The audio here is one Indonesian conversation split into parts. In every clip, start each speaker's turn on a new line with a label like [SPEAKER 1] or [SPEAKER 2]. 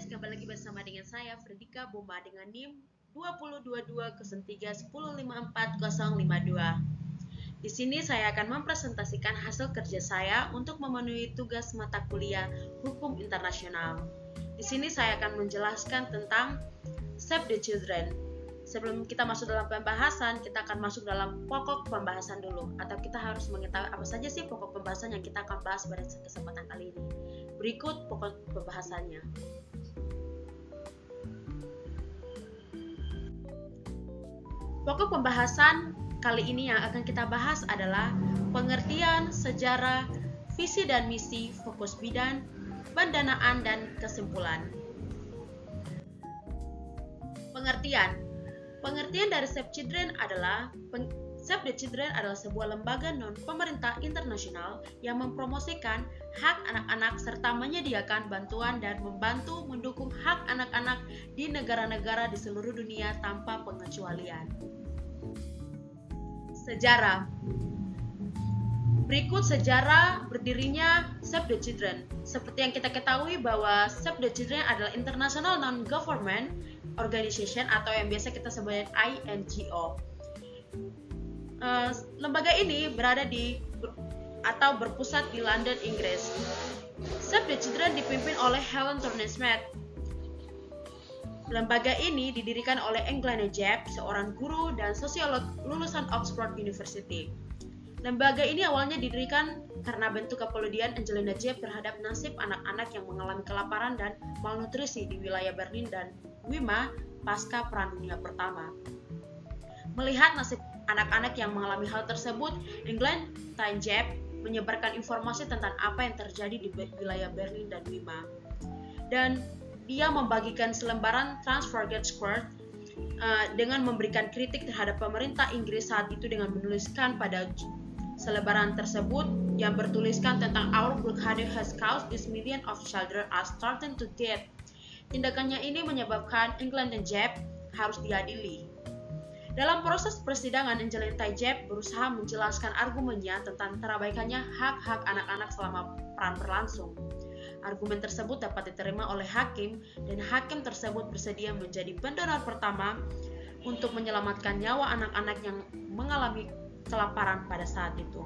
[SPEAKER 1] kembali lagi bersama dengan saya Fredika Boma dengan NIM 2022-0310545052. Di sini saya akan mempresentasikan hasil kerja saya untuk memenuhi tugas mata kuliah Hukum Internasional. Di sini saya akan menjelaskan tentang Save the Children. Sebelum kita masuk dalam pembahasan, kita akan masuk dalam pokok pembahasan dulu, atau kita harus mengetahui apa saja sih pokok pembahasan yang kita akan bahas pada kesempatan kali ini. Berikut pokok pembahasannya. Pokok pembahasan kali ini yang akan kita bahas adalah pengertian, sejarah, visi dan misi, fokus bidang, pendanaan, dan kesimpulan. Pengertian dari Save Children adalah Save the Children adalah sebuah lembaga non-pemerintah internasional yang mempromosikan hak anak-anak serta menyediakan bantuan dan membantu mendukung hak anak-anak di negara-negara di seluruh dunia tanpa pengecualian. Sejarah. Berikut sejarah berdirinya Save the Children. Seperti yang kita ketahui bahwa Save the Children adalah International Non-Government Organization atau yang biasa kita sebut INGO. Lembaga ini berada atau berpusat di London, Inggris. Save the Children dipimpin oleh Helen Turner-Smith. Lembaga ini didirikan oleh Angela Najeb, seorang guru dan sosiolog lulusan Oxford University. Lembaga ini awalnya didirikan karena bentuk kepedulian Angela Najeb terhadap nasib anak-anak yang mengalami kelaparan dan malnutrisi di wilayah Berlin dan Weimar pasca Perang Dunia Pertama. Melihat nasib anak-anak yang mengalami hal tersebut, Angela Najeb menyebarkan informasi tentang apa yang terjadi di wilayah Berlin dan Weimar. Dan dia membagikan selembaran Trafalgar Square dengan memberikan kritik terhadap pemerintah Inggris saat itu dengan menuliskan pada selebaran tersebut yang bertuliskan tentang "Our blockade has caused this million of children are starting to death." Tindakannya ini menyebabkan Angela Najeb harus diadili. Dalam proses persidangan, Angela Najeb berusaha menjelaskan argumennya tentang terabaikannya hak-hak anak-anak selama perang berlangsung. Argumen tersebut dapat diterima oleh hakim, dan hakim tersebut bersedia menjadi pendonor pertama untuk menyelamatkan nyawa anak-anak yang mengalami kelaparan pada saat itu.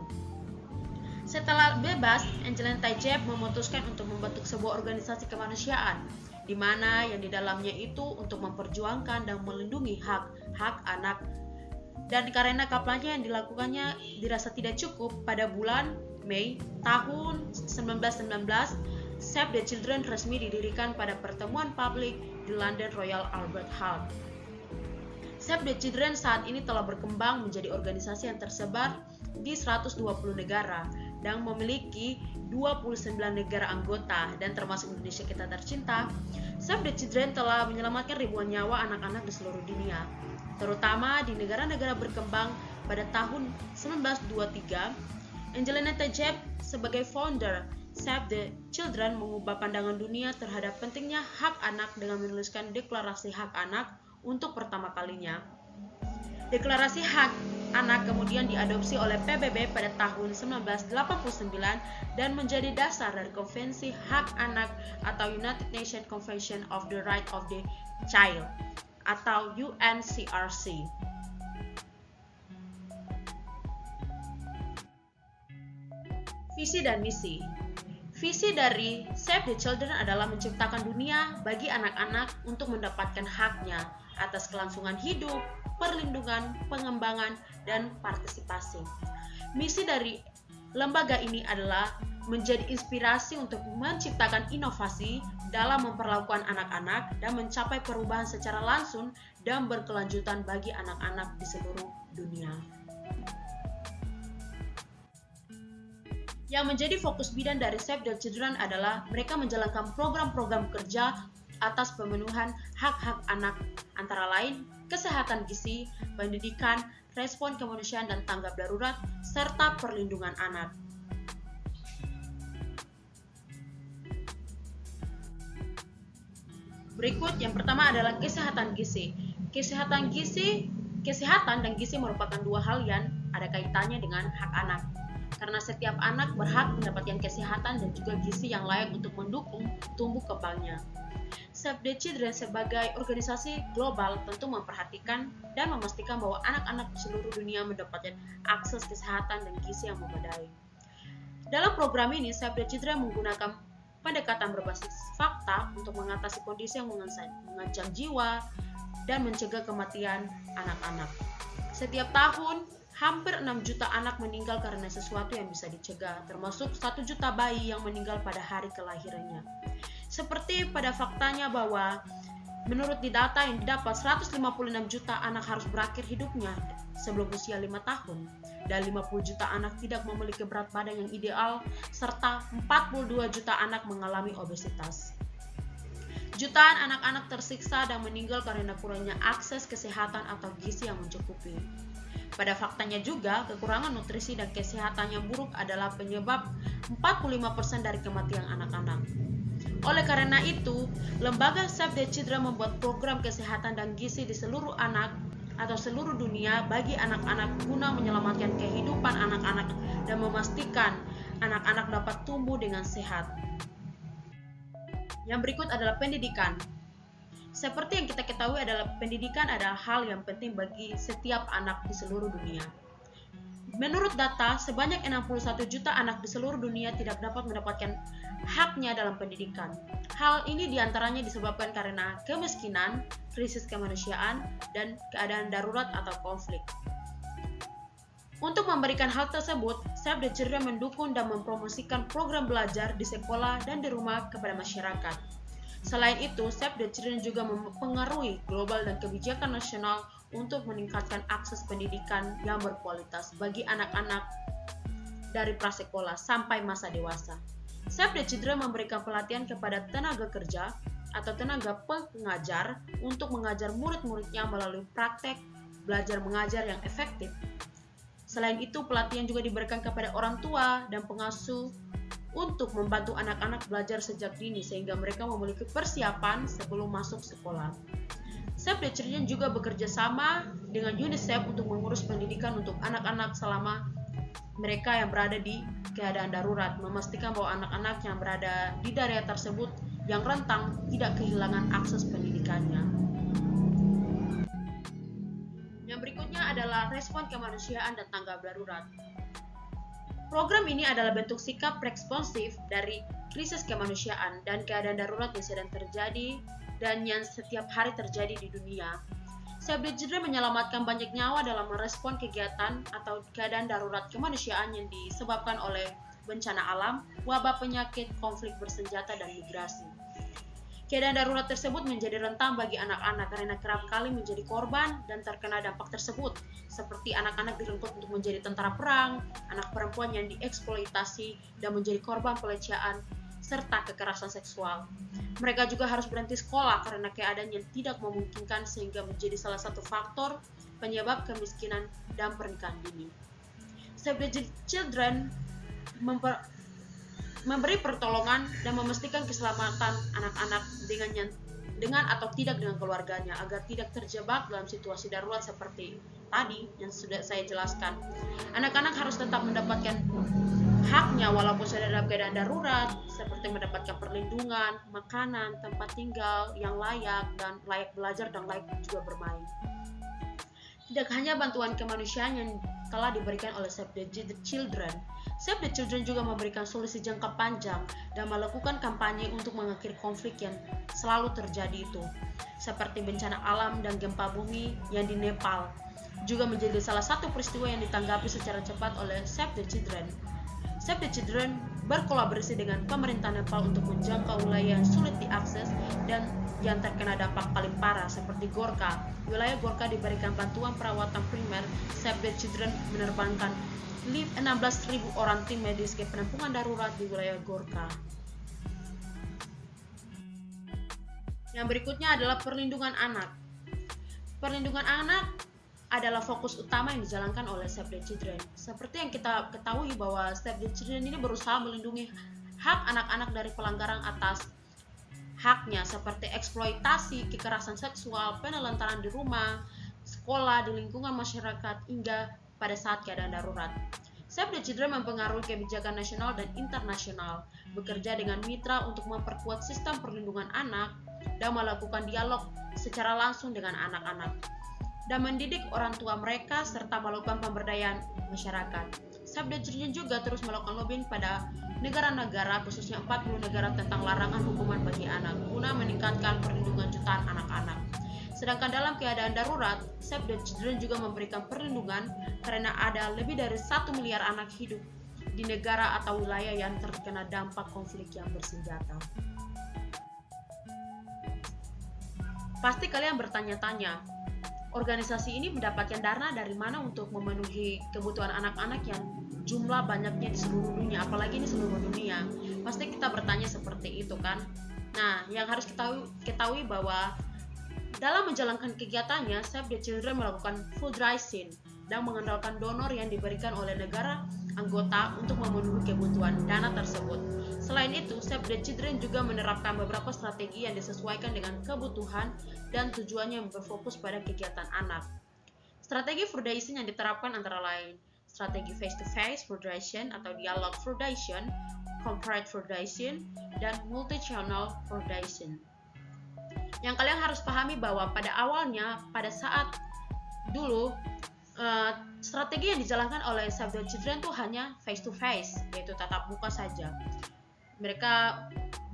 [SPEAKER 1] Setelah bebas, Angela Najeb memutuskan untuk membentuk sebuah organisasi kemanusiaan, di mana yang di dalamnya itu untuk memperjuangkan dan melindungi hak-hak anak. Dan karena kampanye yang dilakukannya dirasa tidak cukup, pada bulan Mei tahun 1919, Save the Children resmi didirikan pada pertemuan publik di London Royal Albert Hall. Save the Children saat ini telah berkembang menjadi organisasi yang tersebar di 120 negara dan memiliki 29 negara anggota, dan termasuk Indonesia kita tercinta. Save the Children telah menyelamatkan ribuan nyawa anak-anak di seluruh dunia, terutama di negara-negara berkembang. Pada tahun 1923, Angela Najeb sebagai founder Save the Children mengubah pandangan dunia terhadap pentingnya hak anak dengan menuliskan Deklarasi Hak Anak untuk pertama kalinya. Deklarasi Hak Anak kemudian diadopsi oleh PBB pada tahun 1989 dan menjadi dasar dari Konvensi Hak Anak atau United Nations Convention of the Right of the Child atau UNCRC. Visi dan misi. Visi dari Save the Children adalah menciptakan dunia bagi anak-anak untuk mendapatkan haknya atas kelangsungan hidup, perlindungan, pengembangan, dan partisipasi. Misi dari lembaga ini adalah menjadi inspirasi untuk menciptakan inovasi dalam memperlakukan anak-anak dan mencapai perubahan secara langsung dan berkelanjutan bagi anak-anak di seluruh dunia. Yang menjadi fokus bidang dari Save the Children adalah mereka menjalankan program-program kerja atas pemenuhan hak-hak anak, antara lain kesehatan gizi, pendidikan, respon kemanusiaan dan tanggap darurat, serta perlindungan anak. Berikut yang pertama adalah kesehatan gizi. Kesehatan dan gizi merupakan dua hal yang ada kaitannya dengan hak anak. karena setiap anak berhak mendapatkan kesehatan dan juga gizi yang layak untuk mendukung tumbuh kembangnya. Save the Children sebagai organisasi global tentu memperhatikan dan memastikan bahwa anak-anak di seluruh dunia mendapatkan akses kesehatan dan gizi yang memadai. Dalam program ini, Save the Children menggunakan pendekatan berbasis fakta untuk mengatasi kondisi yang mengancam jiwa dan mencegah kematian anak-anak. Setiap tahun, hampir 6 juta anak meninggal karena sesuatu yang bisa dicegah, termasuk 1 juta bayi yang meninggal pada hari kelahirannya. Seperti pada faktanya bahwa menurut data yang didapat 156 juta anak harus berakhir hidupnya sebelum usia 5 tahun, dan 50 juta anak tidak memiliki berat badan yang ideal, serta 42 juta anak mengalami obesitas. Jutaan anak-anak tersiksa dan meninggal karena kurangnya akses kesehatan atau gizi yang mencukupi. Pada faktanya juga, kekurangan nutrisi dan kesehatan yang buruk adalah penyebab 45% dari kematian anak-anak. Oleh karena itu, lembaga Save the Children membuat program kesehatan dan gizi di seluruh anak atau seluruh dunia bagi anak-anak guna menyelamatkan kehidupan anak-anak dan memastikan anak-anak dapat tumbuh dengan sehat. Yang berikut adalah pendidikan. Seperti yang kita ketahui adalah pendidikan adalah hal yang penting bagi setiap anak di seluruh dunia. Menurut data, sebanyak 61 juta anak di seluruh dunia tidak dapat mendapatkan haknya dalam pendidikan. Hal ini diantaranya disebabkan karena kemiskinan, krisis kemanusiaan, dan keadaan darurat atau konflik. Untuk memberikan hal tersebut, Save the Children mendukung dan mempromosikan program belajar di sekolah dan di rumah kepada masyarakat. Selain itu, Save the Children juga mempengaruhi global dan kebijakan nasional untuk meningkatkan akses pendidikan yang berkualitas bagi anak-anak dari prasekolah sampai masa dewasa. Save the Children memberikan pelatihan kepada tenaga kerja atau tenaga pengajar untuk mengajar murid-muridnya melalui praktek belajar mengajar yang efektif. Selain itu, pelatihan juga diberikan kepada orang tua dan pengasuh untuk membantu anak-anak belajar sejak dini sehingga mereka memiliki persiapan sebelum masuk sekolah. Save the Children juga bekerja sama dengan UNICEF untuk mengurus pendidikan untuk anak-anak selama mereka yang berada di keadaan darurat, memastikan bahwa anak-anak yang berada di daerah tersebut yang rentang tidak kehilangan akses pendidikannya. Yang berikutnya adalah respon kemanusiaan dan tanggap darurat. Program ini adalah bentuk sikap responsif dari krisis kemanusiaan dan keadaan darurat yang sedang terjadi dan yang setiap hari terjadi di dunia. Save the Children menyelamatkan banyak nyawa dalam merespon kegiatan atau keadaan darurat kemanusiaan yang disebabkan oleh bencana alam, wabah penyakit, konflik bersenjata, dan migrasi. Keadaan darurat tersebut menjadi rentan bagi anak-anak karena kerap kali menjadi korban dan terkena dampak tersebut, seperti anak-anak direkrut untuk menjadi tentara perang, anak perempuan yang dieksploitasi dan menjadi korban pelecehan, serta kekerasan seksual. Mereka juga harus berhenti sekolah karena keadaan yang tidak memungkinkan sehingga menjadi salah satu faktor penyebab kemiskinan dan pernikahan dini. Save the Children memberi pertolongan dan memastikan keselamatan anak-anak dengan atau tidak dengan keluarganya agar tidak terjebak dalam situasi darurat seperti tadi yang sudah saya jelaskan. Anak-anak harus tetap mendapatkan haknya walaupun sudah dalam keadaan darurat, seperti mendapatkan perlindungan, makanan, tempat tinggal yang layak, dan layak belajar dan layak juga bermain. Tidak hanya bantuan kemanusiaan yang telah diberikan oleh Save the Children, Save the Children juga memberikan solusi jangka panjang dan melakukan kampanye untuk mengakhiri konflik yang selalu terjadi itu, seperti bencana alam dan gempa bumi yang di Nepal, juga menjadi salah satu peristiwa yang ditanggapi secara cepat oleh Save the Children. Save the Children berkolaborasi dengan pemerintah Nepal untuk menjangkau wilayah yang sulit diakses dan yang terkena dampak paling parah seperti Gorkha. Wilayah Gorkha diberikan bantuan perawatan primer. Save the Children menerbangkan 16.000 orang tim medis ke penampungan darurat di wilayah Gorkha. Yang berikutnya adalah perlindungan anak. Perlindungan anak adalah fokus utama yang dijalankan oleh Save the Children. Seperti yang kita ketahui bahwa Save the Children ini berusaha melindungi hak anak-anak dari pelanggaran atas haknya seperti eksploitasi, kekerasan seksual, penelantaran di rumah, sekolah, di lingkungan masyarakat, hingga pada saat keadaan darurat. Save the Children mempengaruhi kebijakan nasional dan internasional, bekerja dengan mitra untuk memperkuat sistem perlindungan anak, dan melakukan dialog secara langsung dengan anak-anak, dan mendidik orang tua mereka serta melakukan pemberdayaan masyarakat. Save the Children juga terus melakukan lobbying pada negara-negara, khususnya 40 negara tentang larangan hukuman bagi anak, guna meningkatkan perlindungan jutaan anak-anak. Sedangkan dalam keadaan darurat, Save the Children juga memberikan perlindungan karena ada lebih dari 1 miliar anak hidup di negara atau wilayah yang terkena dampak konflik yang bersenjata. Pasti kalian bertanya-tanya, organisasi ini mendapatkan dana dari mana untuk memenuhi kebutuhan anak-anak yang jumlah banyaknya di seluruh dunia, apalagi di seluruh dunia. Pasti kita bertanya seperti itu kan. Nah, yang harus kita ketahui bahwa dalam menjalankan kegiatannya, Save the Children melakukan fundraising dan mengandalkan donor yang diberikan oleh negara anggota untuk memenuhi kebutuhan dana tersebut. Selain itu, Save the Children juga menerapkan beberapa strategi yang disesuaikan dengan kebutuhan dan tujuannya yang berfokus pada kegiatan anak. Strategi fundraising yang diterapkan antara lain strategi face-to-face fundraising atau dialog fundraising, corporate fundraising, dan multi-channel fundraising. Yang kalian harus pahami bahwa pada awalnya, pada saat dulu, strategi yang dijalankan oleh Save the Children itu hanya face-to-face, yaitu tatap muka saja. Mereka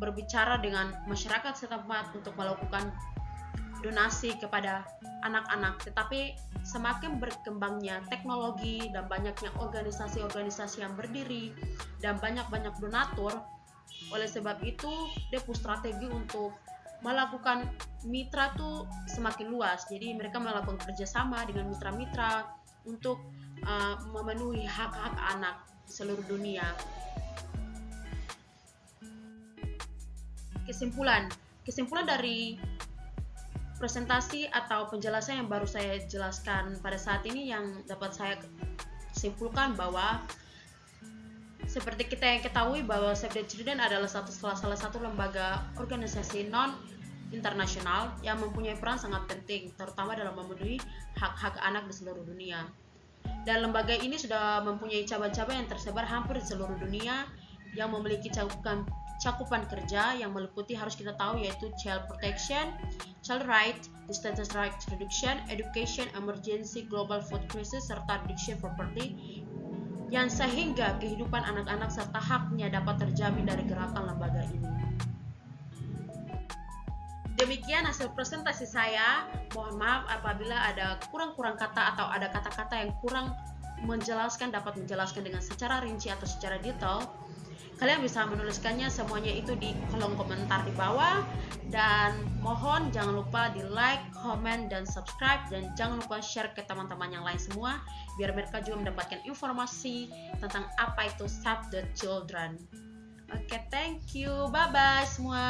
[SPEAKER 1] berbicara dengan masyarakat setempat untuk melakukan donasi kepada anak-anak. Tetapi semakin berkembangnya teknologi dan banyaknya organisasi-organisasi yang berdiri dan banyak-banyak donatur, oleh sebab itu dia punya strategi untuk melakukan mitra tuh semakin luas. Jadi mereka melakukan kerjasama dengan mitra-mitra untuk memenuhi hak-hak anak di seluruh dunia. Kesimpulan dari presentasi atau penjelasan yang baru saya jelaskan pada saat ini, yang dapat saya simpulkan bahwa seperti kita yang ketahui bahwa Save the Children adalah salah satu lembaga organisasi non-internasional yang mempunyai peran sangat penting, terutama dalam memenuhi hak-hak anak di seluruh dunia. Dan lembaga ini sudah mempunyai cabang-cabang yang tersebar hampir di seluruh dunia yang memiliki cakupan kerja yang meliputi, harus kita tahu, yaitu child protection, child right, status rights reduction, education, emergency, global food crisis, serta addiction property, yang sehingga kehidupan anak-anak serta haknya dapat terjamin dari gerakan lembaga ini. Demikian hasil presentasi saya. Mohon maaf apabila ada kurang-kurang kata atau ada kata-kata yang kurang dapat menjelaskan dengan secara rinci atau secara detail. Kalian bisa menuliskannya semuanya itu di kolom komentar di bawah, dan mohon jangan lupa di like, comment, dan subscribe, dan jangan lupa share ke teman-teman yang lain semua biar mereka juga mendapatkan informasi tentang apa itu Save the Children. Oke, thank you, bye bye semua.